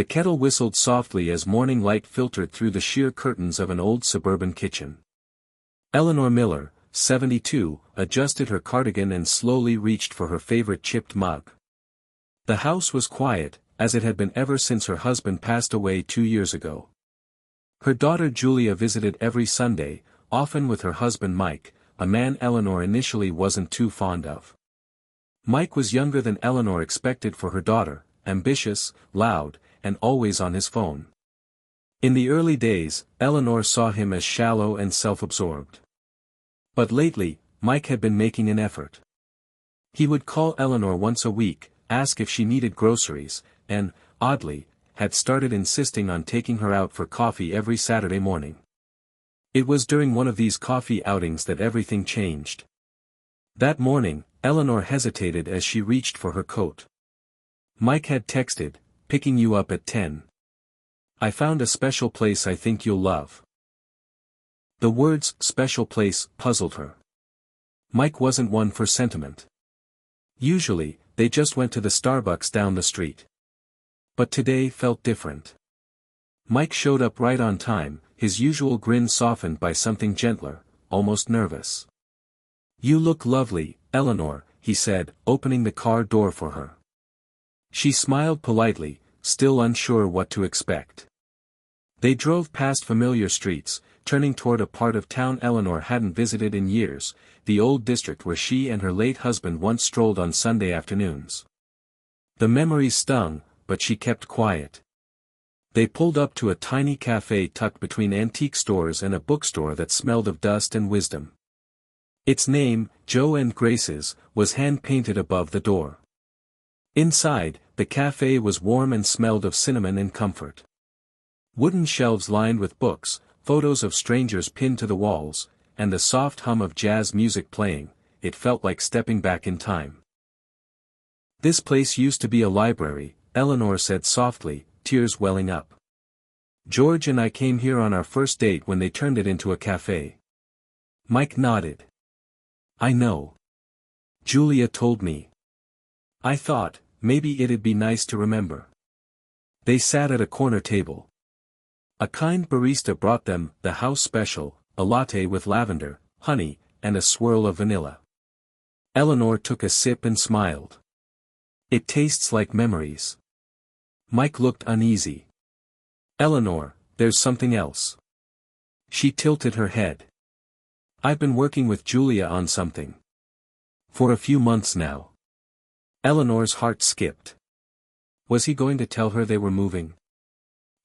The kettle whistled softly as morning light filtered through the sheer curtains of an old suburban kitchen. Eleanor Miller, 72, adjusted her cardigan and slowly reached for her favorite chipped mug. The house was quiet, as it had been ever since her husband passed away 2 years ago. Her daughter Julia visited every Sunday, often with her husband Mike, a man Eleanor initially wasn't too fond of. Mike was younger than Eleanor expected for her daughter, ambitious, loud, and always on his phone. In the early days, Eleanor saw him as shallow and self-absorbed. But lately, Mike had been making an effort. He would call Eleanor once a week, ask if she needed groceries, and, oddly, had started insisting on taking her out for coffee every Saturday morning. It was during one of these coffee outings that everything changed. That morning, Eleanor hesitated as she reached for her coat. Mike had texted, "Picking you up at 10. I found a special place I think you'll love." The words, special place, puzzled her. Mike wasn't one for sentiment. Usually, they just went to the Starbucks down the street. But today felt different. Mike showed up right on time, his usual grin softened by something gentler, almost nervous. "You look lovely, Eleanor," he said, opening the car door for her. She smiled politely, still unsure what to expect. They drove past familiar streets, turning toward a part of town Eleanor hadn't visited in years, the old district where she and her late husband once strolled on Sunday afternoons. The memories stung, but she kept quiet. They pulled up to a tiny cafe tucked between antique stores and a bookstore that smelled of dust and wisdom. Its name, Joe and Grace's, was hand-painted above the door. Inside, the cafe was warm and smelled of cinnamon and comfort. Wooden shelves lined with books, photos of strangers pinned to the walls, and the soft hum of jazz music playing, it felt like stepping back in time. "This place used to be a library," Eleanor said softly, tears welling up. "George and I came here on our first date when they turned it into a cafe." Mike nodded. "I know. Julia told me. I thought, maybe it'd be nice to remember." They sat at a corner table. A kind barista brought them the house special, a latte with lavender, honey, and a swirl of vanilla. Eleanor took a sip and smiled. "It tastes like memories." Mike looked uneasy. "Eleanor, there's something else." She tilted her head. "I've been working with Julia on something. For a few months now." Eleanor's heart skipped. Was he going to tell her they were moving?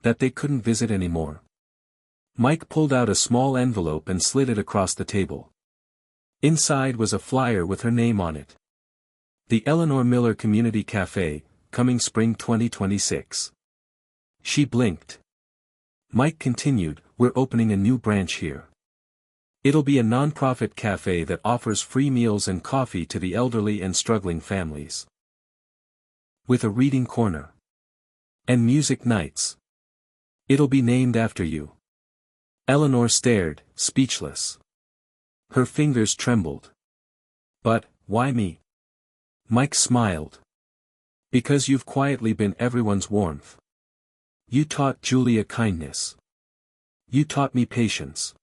That they couldn't visit anymore? Mike pulled out a small envelope and slid it across the table. Inside was a flyer with her name on it. The Eleanor Miller Community Cafe, coming spring 2026. She blinked. Mike continued, "We're opening a new branch here. It'll be a non-profit cafe that offers free meals and coffee to the elderly and struggling families. With a reading corner. And music nights. It'll be named after you." Eleanor stared, speechless. Her fingers trembled. "But, why me?" Mike smiled. "Because you've quietly been everyone's warmth. You taught Julia kindness. You taught me patience.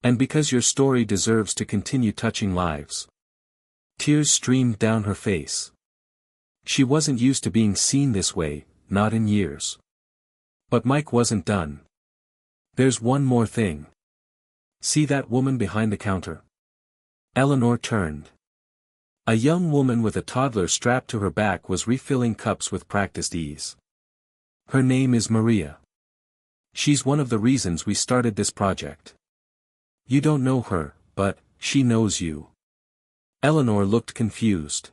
And because your story deserves to continue touching lives." Tears streamed down her face. She wasn't used to being seen this way, not in years. But Mike wasn't done. "There's one more thing. See that woman behind the counter?" Eleanor turned. A young woman with a toddler strapped to her back was refilling cups with practiced ease. "Her name is Maria. She's one of the reasons we started this project. You don't know her, but she knows you." Eleanor looked confused.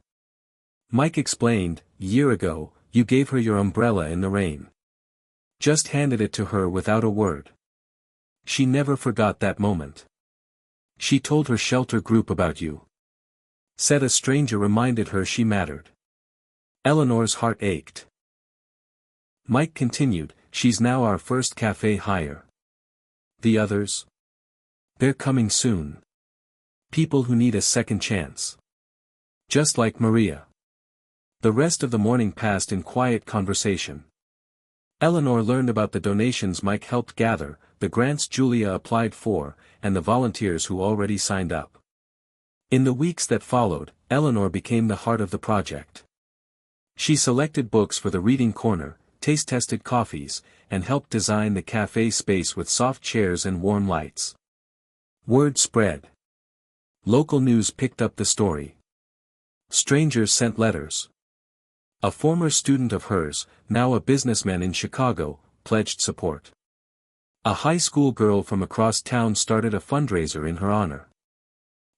Mike explained, "Year ago, you gave her your umbrella in the rain. Just handed it to her without a word. She never forgot that moment. She told her shelter group about you. Said a stranger reminded her she mattered." Eleanor's heart ached. Mike continued, "She's now our first cafe hire. The others? They're coming soon. People who need a second chance. Just like Maria." The rest of the morning passed in quiet conversation. Eleanor learned about the donations Mike helped gather, the grants Julia applied for, and the volunteers who already signed up. In the weeks that followed, Eleanor became the heart of the project. She selected books for the reading corner, taste-tested coffees, and helped design the cafe space with soft chairs and warm lights. Word spread. Local news picked up the story. Strangers sent letters. A former student of hers, now a businessman in Chicago, pledged support. A high school girl from across town started a fundraiser in her honor.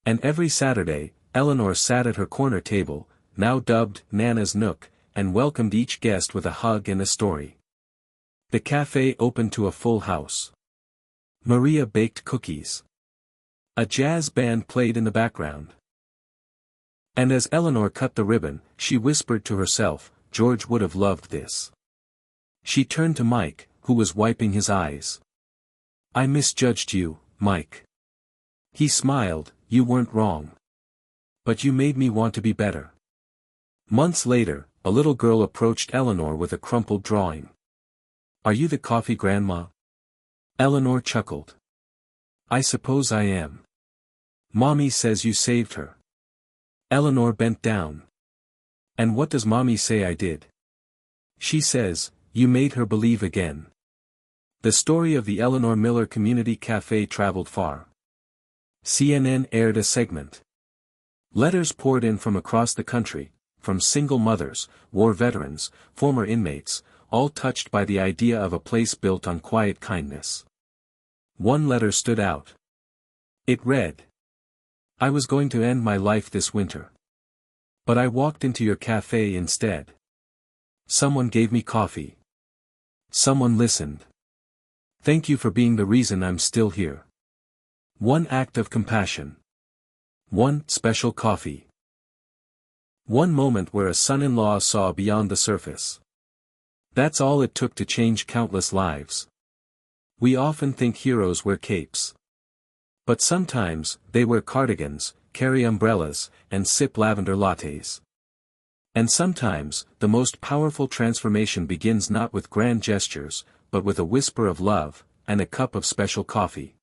And every Saturday, Eleanor sat at her corner table, now dubbed Nana's Nook, and welcomed each guest with a hug and a story. The cafe opened to a full house. Maria baked cookies. A jazz band played in the background. And as Eleanor cut the ribbon, she whispered to herself, George would have loved this. She turned to Mike, who was wiping his eyes. I misjudged you, Mike. He smiled, you weren't wrong. But you made me want to be better. Months later, a little girl approached Eleanor with a crumpled drawing. Are you the coffee grandma? Eleanor chuckled. I suppose I am. Mommy says you saved her. Eleanor bent down. And what does Mommy say I did? She says, you made her believe again. The story of the Eleanor Miller Community Cafe traveled far. CNN aired a segment. Letters poured in from across the country, from single mothers, war veterans, former inmates, all touched by the idea of a place built on quiet kindness. One letter stood out. It read, I was going to end my life this winter. But I walked into your cafe instead. Someone gave me coffee. Someone listened. Thank you for being the reason I'm still here. One act of compassion. One special coffee. One moment where a son-in-law saw beyond the surface. That's all it took to change countless lives. We often think heroes wear capes. But sometimes, they wear cardigans, carry umbrellas, and sip lavender lattes. And sometimes, the most powerful transformation begins not with grand gestures, but with a whisper of love, and a cup of special coffee.